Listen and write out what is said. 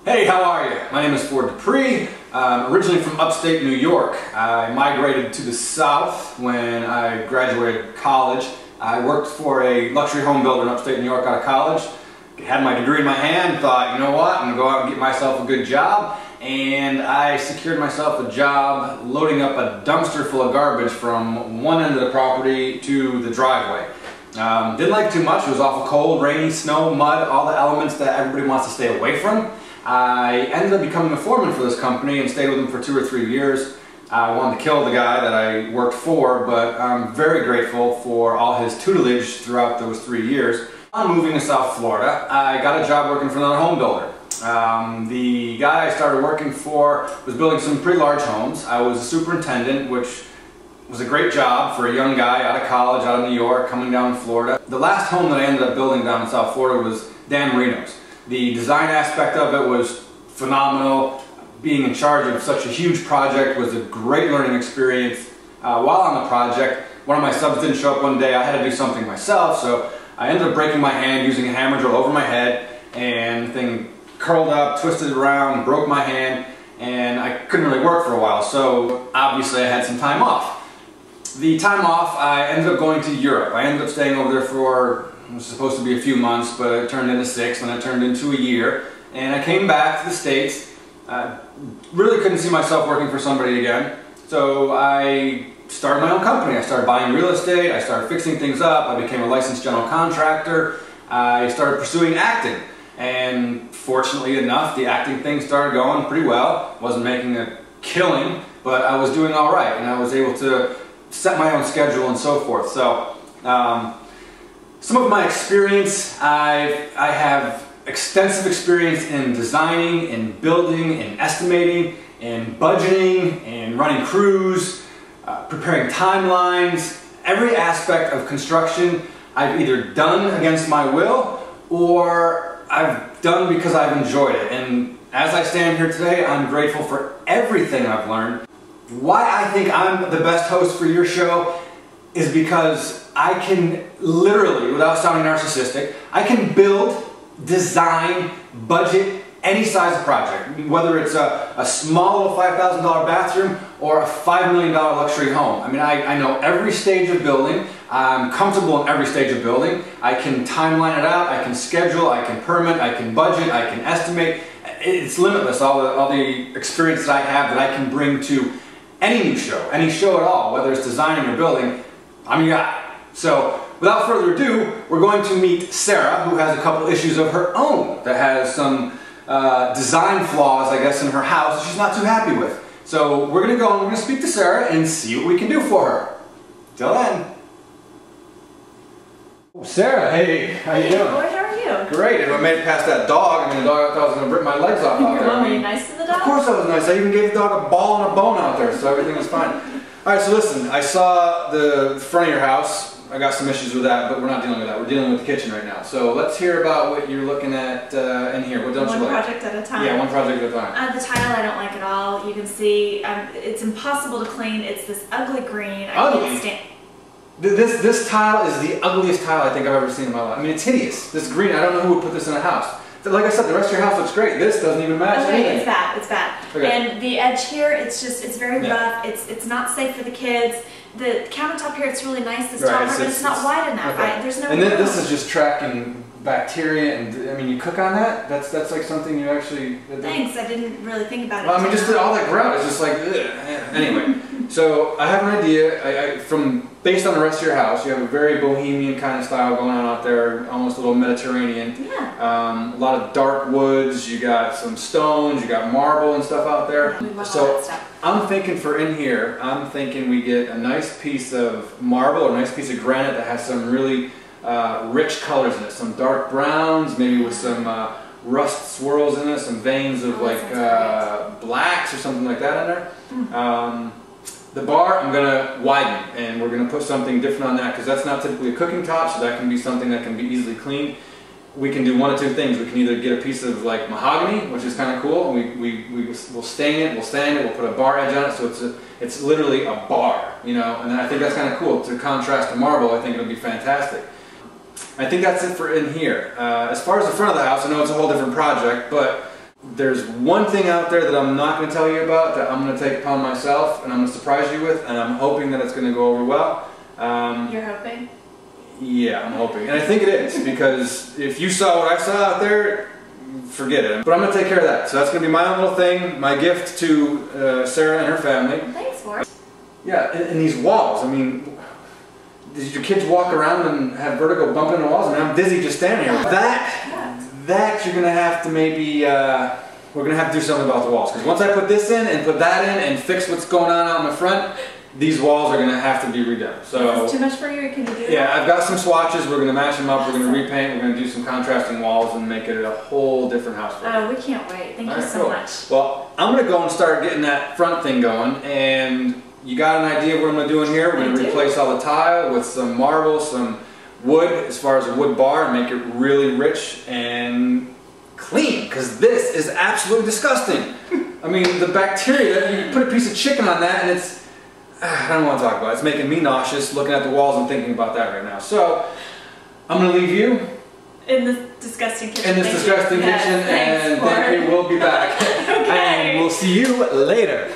Hey, how are you? My name is Ford Dupree. I'm originally from upstate New York. I migrated to the South when I graduated college. I worked for a luxury home builder in upstate New York out of college. Had my degree in my hand, thought, you know what, I'm going to go out and get myself a good job. And I secured myself a job loading up a dumpster full of garbage from one end of the property to the driveway. Didn't like it too much. It was awful cold, rainy, snow, mud, all the elements that everybody wants to stay away from. I ended up becoming a foreman for this company and stayed with them for 2 or 3 years. I wanted to kill the guy that I worked for, but I'm very grateful for all his tutelage throughout those 3 years. I'm moving to South Florida. I got a job working for another home builder. The guy I started working for was building some pretty large homes. I was a superintendent, which was a great job for a young guy out of college, out of New York, coming down to Florida. The last home that I ended up building down in South Florida was Dan Marino's. The design aspect of it was phenomenal. Being in charge of such a huge project was a great learning experience. While on the project, one of my subs didn't show up one day. I had to do something myself, so I ended up breaking my hand using a hammer drill over my head, and the thing curled up, twisted around, broke my hand, and I couldn't really work for a while, so obviously I had some time off. The time off, I ended up going to Europe. I ended up staying over there for, it was supposed to be a few months, but it turned into 6, and it turned into a year. And I came back to the States. Really couldn't see myself working for somebody again. So I started my own company. I started buying real estate. I started fixing things up. I became a licensed general contractor. I started pursuing acting. And fortunately enough, the acting thing started going pretty well. Wasn't making a killing, but I was doing all right. And I was able to set my own schedule and so forth. So some of my experience, I have extensive experience in designing, in building, in estimating, in budgeting, in running crews, preparing timelines. Every aspect of construction I've either done against my will or I've done because I've enjoyed it. And as I stand here today, I'm grateful for everything I've learned. Why I think I'm the best host for your show is because I can literally, without sounding narcissistic, I can build, design, budget any size of project, whether it's a small little $5,000 bathroom or a $5 million luxury home. I mean, I know every stage of building. I'm comfortable in every stage of building. I can timeline it out, I can schedule, I can permit, I can budget, I can estimate. It's limitless, all the experience that I have that I can bring to any show at all, whether it's designing or building. I'm your guy. So, without further ado, we're going to meet Sarah, who has a couple issues of her own that has some design flaws, I guess, in her house that she's not too happy with. So, we're going to go and we're going to speak to Sarah and see what we can do for her. Till then. Oh, Sarah, hey, how you doing? Good, how are you? Great. If I made it past that dog, I mean, the dog, I thought I was going to rip my legs off out there. Were you nice to the dog? Of course I was nice. I even gave the dog a ball and a bone out there, so everything was fine. Alright, so listen, I saw the front of your house. I got some issues with that, but we're not dealing with that. We're dealing with the kitchen right now. So let's hear about what you're looking at in here. What don't you like? One project at a time. Yeah, one project at a time. The tile I don't like at all. You can see it's impossible to clean. It's this ugly green. Ugly? I can't stand. This tile is the ugliest tile I think I've ever seen in my life. I mean, it's hideous. This green, I don't know who would put this in a house. Like I said, the rest of your house looks great. This doesn't even match anything. It's bad. It's bad. Okay. And the edge here, it's very rough. It's not safe for the kids. The countertop here, it's really nice. This top part, but it's not wide enough. Okay. There's no. And then this is just tracking bacteria, and I mean, you cook on that. That's like something you actually. Thanks. I didn't really think about it. Well, I mean, just all that grout is just like. Ugh. Anyway, so I have an idea. Based on the rest of your house, you have a very bohemian kind of style going on out there, almost a little Mediterranean. Yeah. A lot of dark woods. You got some stones. You got marble and stuff out there. We love So all that stuff. I'm thinking for in here, I'm thinking we get a nice piece of marble or a nice piece of granite that has some really rich colors in it. Some dark browns, maybe with some rust swirls in it, some veins of blacks or something like that in there. Mm. The bar, I'm going to widen, and we're going to put something different on that because that's not typically a cooking top, so that can be something that can be easily cleaned. We can do one of two things. We can either get a piece of like mahogany, which is kind of cool, and we'll stain it, we'll sand it, we'll put a bar edge on it, so it's literally a bar, you know, and I think that's kind of cool. To contrast to marble, I think it'll be fantastic. I think that's it for in here. As far as the front of the house, I know it's a whole different project, but There's one thing out there that I'm not going to tell you about that I'm going to take upon myself and I'm going to surprise you with, and I'm hoping that it's going to go over well. You're hoping? Yeah, I'm hoping. And I think it is, because if you saw what I saw out there, forget it. But I'm going to take care of that. So that's going to be my own little thing, my gift to Sarah and her family. Thanks for it. Yeah, and these walls, I mean, did your kids walk around and have vertigo bumping into walls? I mean, I'm dizzy just standing here. That you're going to have to maybe, we're going to have to do something about the walls. Because once I put this in and put that in and fix what's going on out in the front, these walls are going to have to be redone. So is this too much for you, or can you do that? Yeah, I've got some swatches. We're going to match them up. We're going to repaint. We're going to do some contrasting walls and make it a whole different house for you. Oh, we can't wait. Thank you so much. Well, I'm going to go and start getting that front thing going. And you got an idea of what I'm going to do in here? We're going to replace all the tile with some marble, some wood, as far as a wood bar, and make it really rich and clean. Because this is absolutely disgusting. I mean, the bacteria, you put a piece of chicken on that and it's... I don't want to talk about it. It's making me nauseous looking at the walls and thinking about that right now. So, I'm going to leave you in this disgusting kitchen. In this disgusting kitchen, and then we will be back. Okay. And we'll see you later.